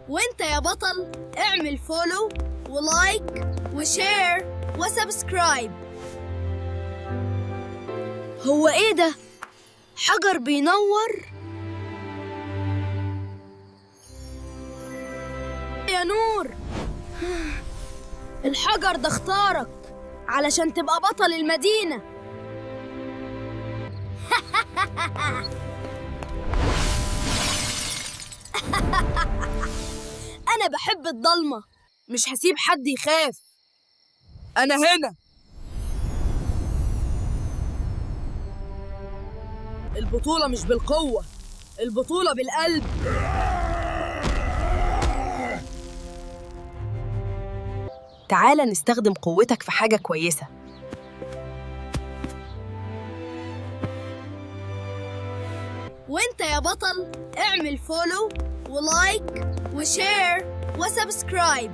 وانت يا بطل اعمل فولو ولايك وشير وسبسكرايب. هو ايه ده؟ حجر بينور يا نور. الحجر ده اختارك علشان تبقى بطل المدينة. أنا بحب الضلمة، مش هسيب حد يخاف. أنا هنا. البطولة مش بالقوة، البطولة بالقلب. تعال نستخدم قوتك في حاجة كويسة. وانت يا بطل اعمل فولو ولايك وشير وسبسكرايب.